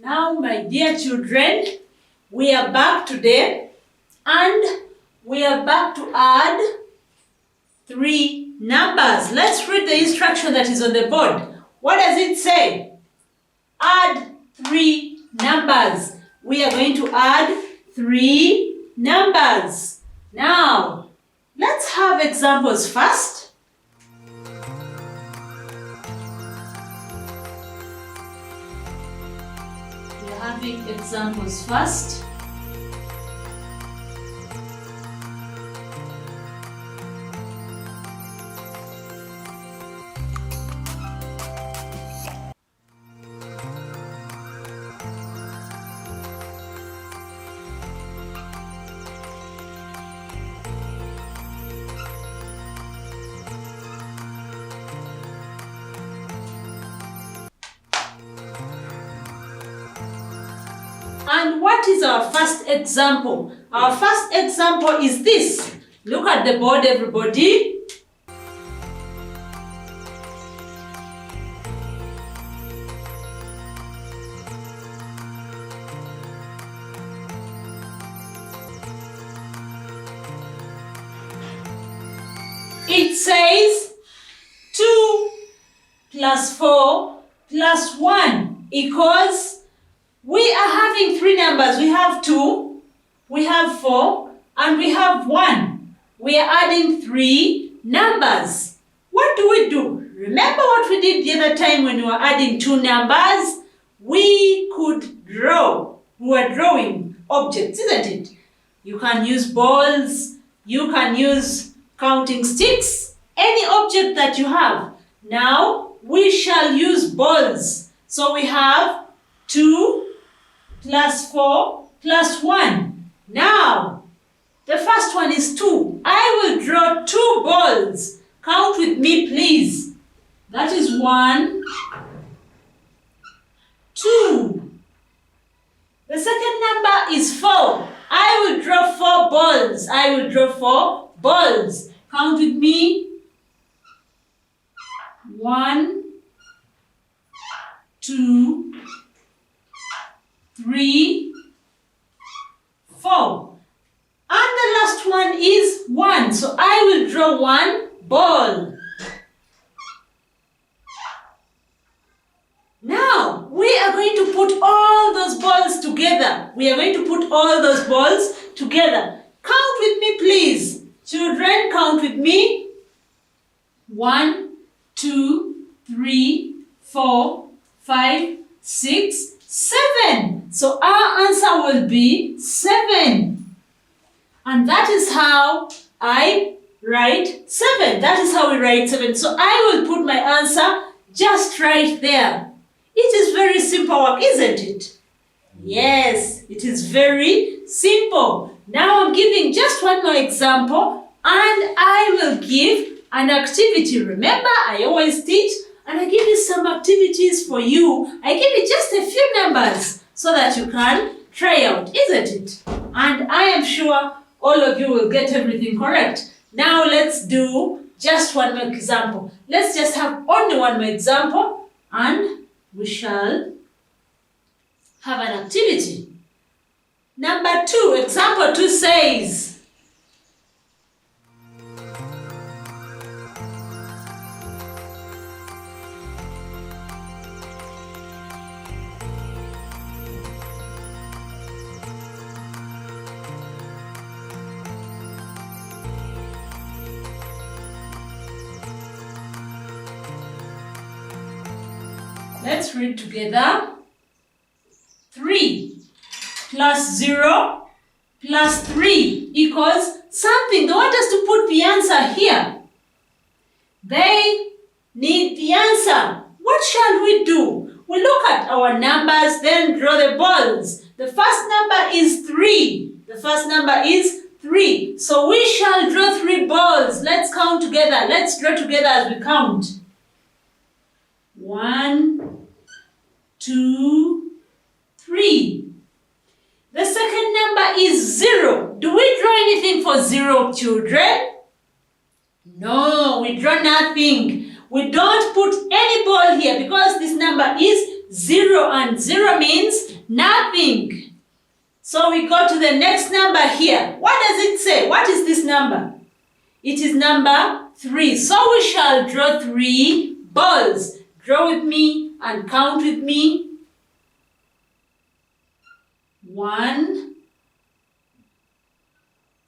Now, my dear children, we are back today and we are back to add 3 numbers. Let's read the instruction that is on the board. What does it say? Add 3 numbers. We are going to add 3 numbers. Now, let's have examples first. We are having examples first. And what is our first example? Our first example is this. Look at the board, everybody. It says 2 plus 4 plus 1 equals, we are having 3 numbers. We have 2, we have 4, and we have 1. We are adding 3 numbers. What do we do? Remember what we did the other time when we were adding 2 numbers? We could draw. We were drawing objects, isn't it? You can use balls, you can use counting sticks, any object that you have. Now, we shall use balls. So we have 2 plus 4 plus 1. Now, the first one is 2. I will draw 2 balls. Count with me, please. That is 1, 2. The second number is 4. I will draw 4 balls. I will draw 4 balls. Count with me. 1, 2, 3, 4. And the last one is 1. So I will draw 1 ball. Now, we are going to put all those balls together. We are going to put all those balls together. Count with me, please. Children, count with me. 1, 2, 3, 4, 5, 6, 7. So our answer will be 7. And that is how I write 7. That is how we write 7. So I will put my answer just right there. It is very simple work, isn't it? Yes, it is very simple. Now I'm giving just one more example and I will give an activity. Remember, I always teach and I give you some activities for you. I give you just a few numbers so that you can try out, isn't it? And I am sure all of you will get everything correct. Now let's do just one more example. Let's just have only one more example and we shall have an activity. Number 2, example 2 says, let's read together. 3 plus 0 plus 3 equals something. They want us to put the answer here. They need the answer. What shall we do? We look at our numbers, then draw the balls. The first number is 3. The first number is 3. So we shall draw 3 balls. Let's count together. Let's draw together as we count. 1, 2, 3. The second number is 0. Do we draw anything for 0, children? No, we draw nothing. We don't put any ball here because this number is 0 and 0 means Nothing. So we go to the next number here. What does it say? What is this number? It is number 3. So we shall draw 3 balls. Draw with me and count with me. 1,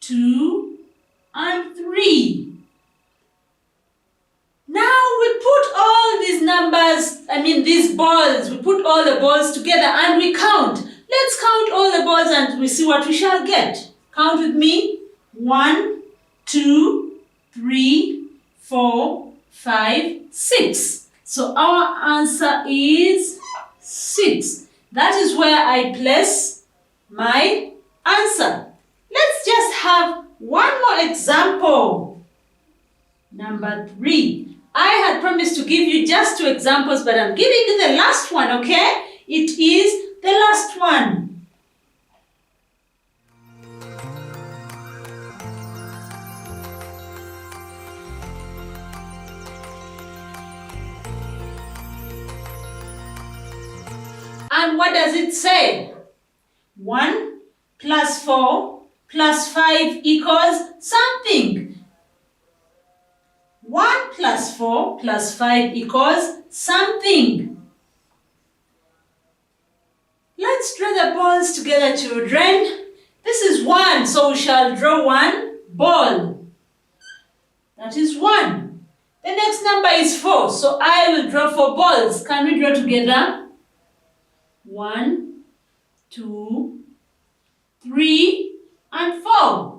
2, and 3. Now we put all these numbers, these balls, we put all the balls together and we count. Let's count all the balls and we see what we shall get. Count with me. 1, 2, 3, 4, 5, 6. So our answer is 6. That is where I place my answer. Let's just have one more example. Number 3. I had promised to give you just 2 examples, but I'm giving you the last one, okay? It is the last one. And what does it say? 1 plus 4 plus 5 equals something. 1 plus 4 plus 5 equals something. Let's draw the balls together, children. This is 1, so we shall draw 1 ball. That is 1. The next number is 4, so I will draw 4 balls. Can we draw together? 1, 2, 3, and 4.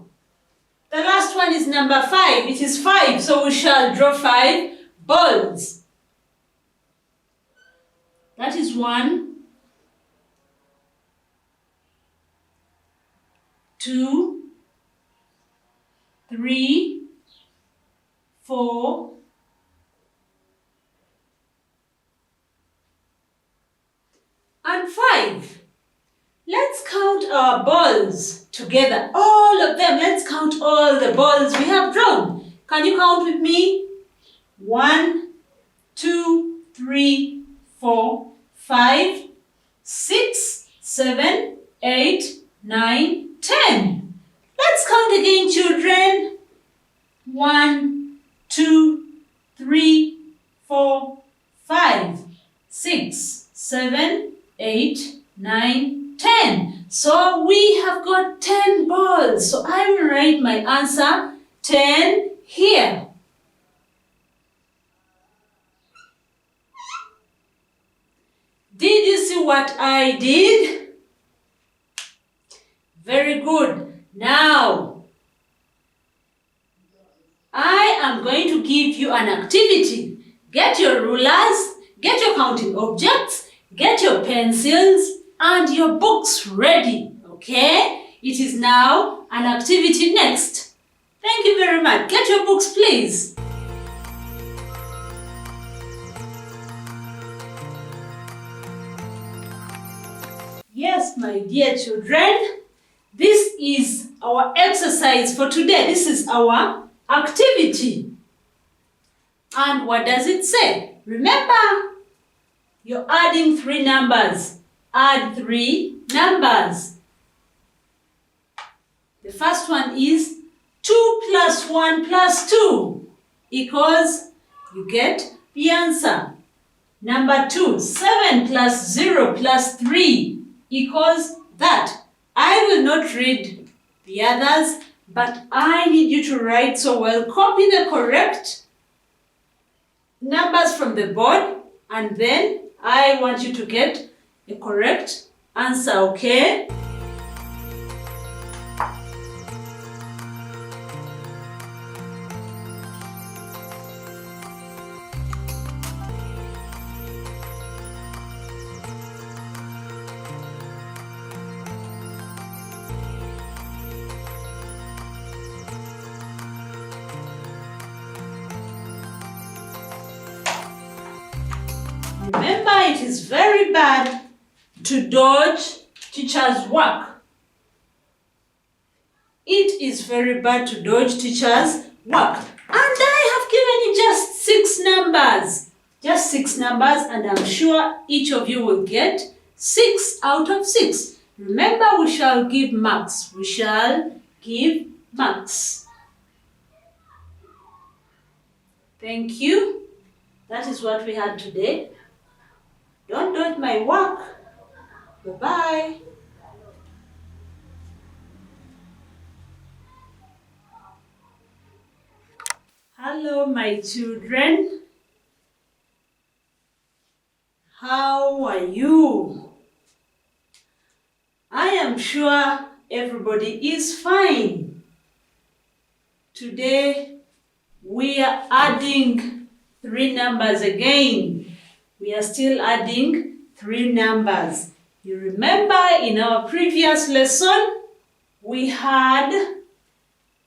The last one is number 5. It is 5, so we shall draw 5 balls. That is 1, 2, 3, 4, and 5. Let's count our balls together. All of them. Let's count all the balls we have drawn. Can you count with me? 1, 2, 3, 4, 5, 6, 7, 8, 9, 10. Let's count again, children. 1, 2, 3, 4, 5, 6, 7, 8, 9, 10. So we have got 10 balls. So I will write my answer 10 here. Did you see what I did? Very good. Now, I am going to give you an activity. Get your rulers, get your counting objects, get your pencils, and your books ready, okay? It is now an activity next. Thank you very much. Get your books, please. Yes, my dear children, this is our exercise for today. This is our activity. And what does it say? Remember, you're adding 3 numbers. Add 3 numbers. The first one is 2 plus 1 plus 2 equals, you get the answer. Number 2, 7 plus 0 plus 3 equals that. I will not read the others, but I need you to write so well. Copy the correct numbers from the board, and then I want you to get a correct answer, okay? Remember, it is very bad to dodge teacher's work. It is very bad to dodge teacher's work. And I have given you just 6 numbers. Just 6 numbers, and I'm sure each of you will get 6 out of 6. Remember, we shall give marks. We shall give marks. Thank you. That is what we had today. Don't dodge my work. Bye-bye. Hello, my children. How are you? I am sure everybody is fine. Today, we are adding 3 numbers again. We are still adding 3 numbers. You remember in our previous lesson, we had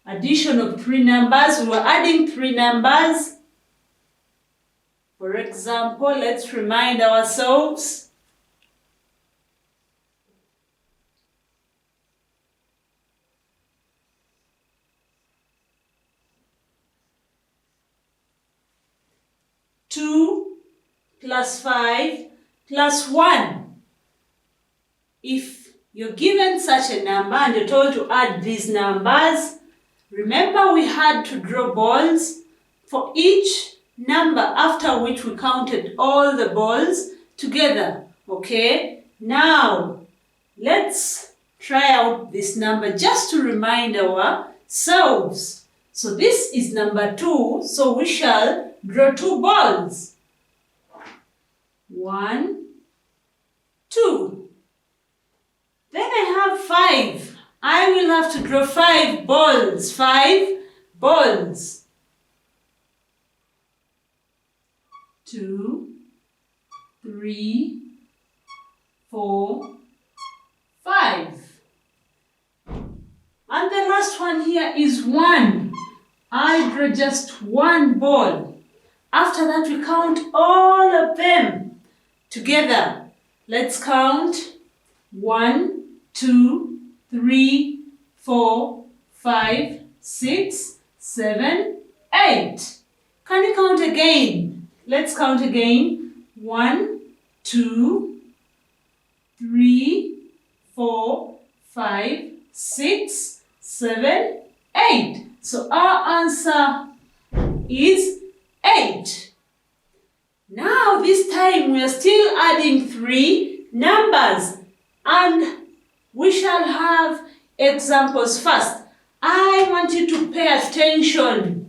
addition of 3 numbers. We were adding 3 numbers. For example, let's remind ourselves. Two plus 5 plus 1. If you're given such a number and you're told to add these numbers, remember we had to draw balls for each number, after which we counted all the balls together. Okay? Now, let's try out this number just to remind ourselves. So this is number 2, so we shall draw 2 balls. 1, 2. Then I have 5. I will have to draw 5 balls. 5 balls. 2, 3, 4, 5. And the last one here is 1. I draw just 1 ball. After that, we count all of them together. Let's count. 1, 2, 3, 4, 5, 6, 7, 8. Can you count again? Let's count again. 1, 2, 3, 4, 5, 6, 7, 8. So our answer is 8. Now this time we are still adding 3 numbers, and we shall have examples first. I want you to pay attention.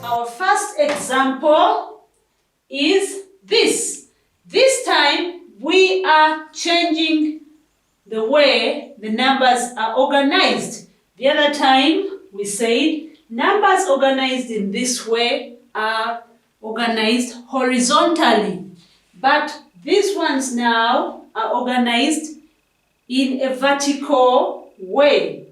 Our first example is this. This time we are changing the way the numbers are organized. The other time we said numbers organized in this way are organized horizontally. But these ones now are organized in a vertical way.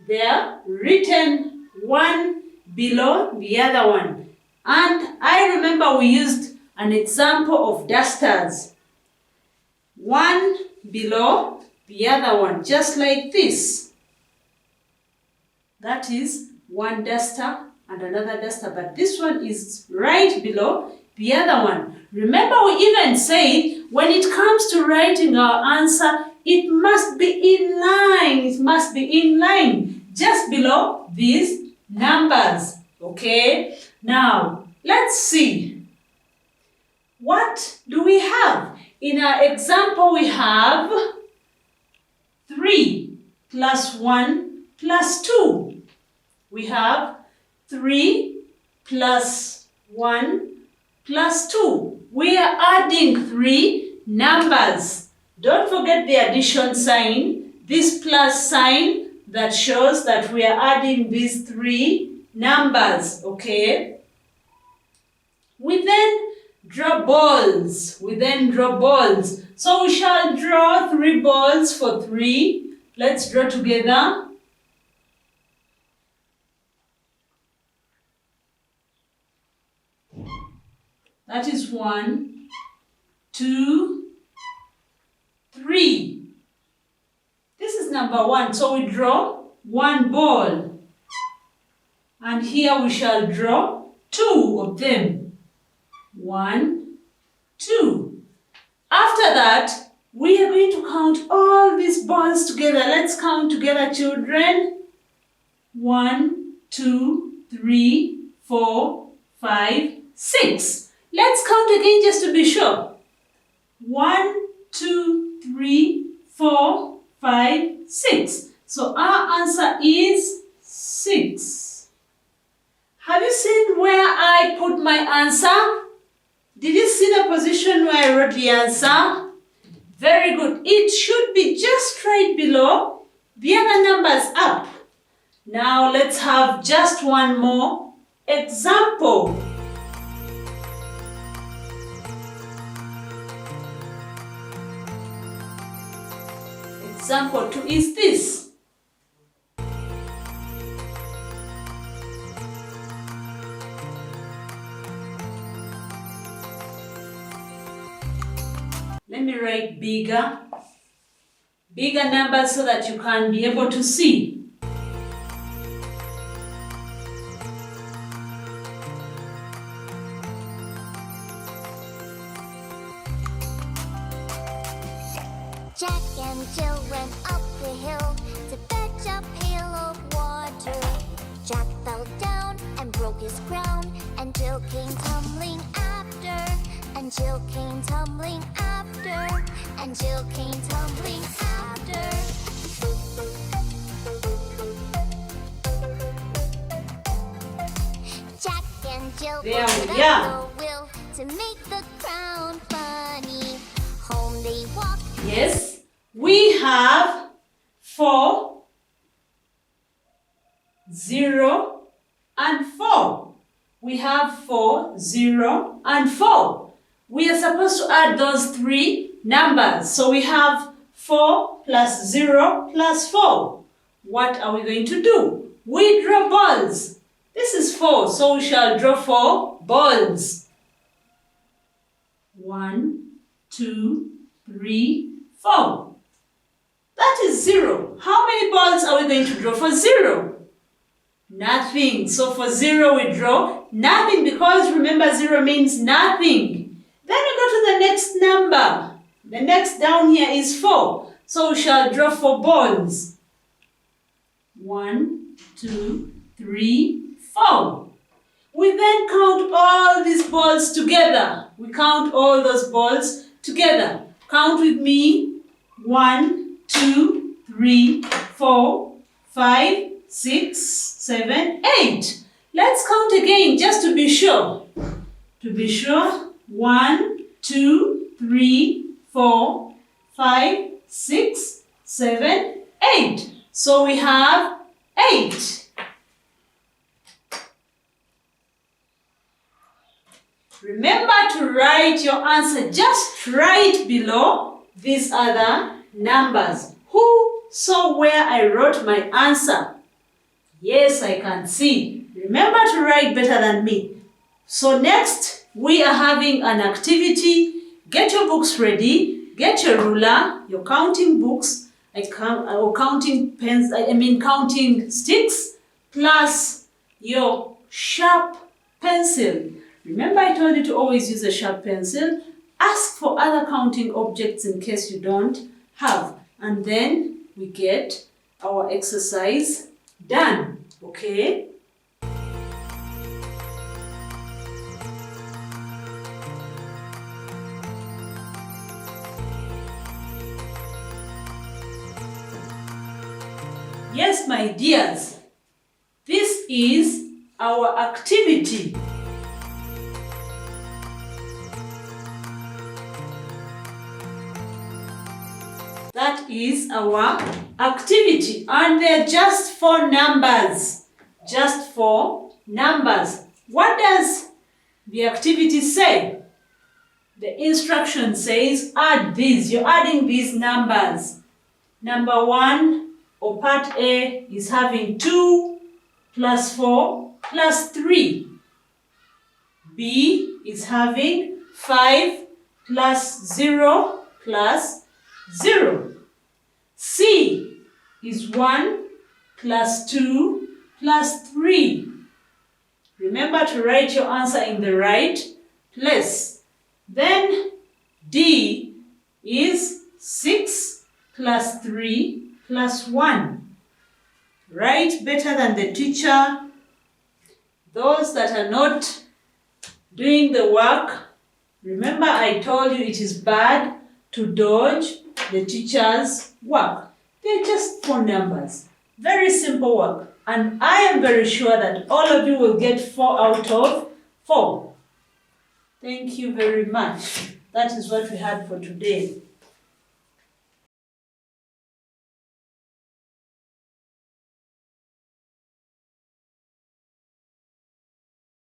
They are written one below the other one. And I remember we used an example of dusters. One below the other one, just like this. That is one duster and another duster, but this one is right below the other one. Remember, we even said when it comes to writing our answer, it must be in line. It must be in line, just below these numbers. Okay? Now, let's see. What do we have? In our example, we have 3 plus 1 plus 2. We have 3 plus 1 plus 2. We are adding 3 numbers. Don't forget the addition sign, this plus sign that shows that we are adding these 3 numbers, okay? We then draw balls. So we shall draw 3 balls for 3. Let's draw together. That is 1, 2, 3. This is number 1. So we draw 1 ball. And here we shall draw 2 of them. 1, 2. After that, we are going to count all these balls together. Let's count together, children. 1, 2, 3, 4, 5, 6. Let's count again just to be sure. 1, 2, 3, 4, 5, 6. So our answer is 6. Have you seen where I put my answer? Did you see the position where I wrote the answer? Very good. It should be just right below the other numbers up. Now let's have just one more example. Example 2 is this. Let me write bigger numbers so that you can be able to see. Jack and Jill went up the hill to fetch a pail of water. Jack fell down and broke his crown, and Jill came tumbling after. And Jill came tumbling after. And Jill came tumbling after. Jack and Jill There pulled we up are. the wheel to make the crown funny. Home they walked. Yes, we have 4, 0, and 4. We have 4, 0, and 4. We are supposed to add those 3 numbers. So we have 4 plus 0 plus 4. What are we going to do? We draw balls. This is 4, so we shall draw 4 balls. 1, 2, 3, 4. That is 0. How many balls are we going to draw for 0? Nothing. So for 0 we draw nothing, because remember 0 means nothing. Then we go to the next number. The next down here is 4. So we shall draw 4 balls. 1, 2, 3, 4. We then count all these balls together. We count all those balls together. Count with me. 1, 2, 3, 4, 5, 6, 7, 8. Let's count again just to be sure. To be sure. 1, 2, 3, 4, 5, 6, 7, 8. So we have 8. Remember to write your answer just right below these other numbers. Who saw where I wrote my answer? Yes, I can see. Remember to write better than me. So next, we are having an activity. Get your books ready. Get your ruler, your counting books, or counting pens, counting sticks, plus your sharp pencil. Remember I told you to always use a sharp pencil. Ask for other counting objects in case you don't have. And then we get our exercise done. Okay? Yes, my dears, this is our activity. That is our activity, and they're just 4 numbers. Just 4 numbers. What does the activity say? The instruction says add these. You're adding these numbers. Number 1, or part A, is having 2 plus 4 plus 3. B is having 5 plus 0 plus 0. C is 1 plus 2 plus 3. Remember to write your answer in the right place. Then D is 6 plus 3 plus 1. Write better than the teacher. Those that are not doing the work, remember I told you it is bad to dodge the teacher's work. They're just 4 numbers. Very simple work. And I am very sure that all of you will get 4 out of 4. Thank you very much. That is what we had for today.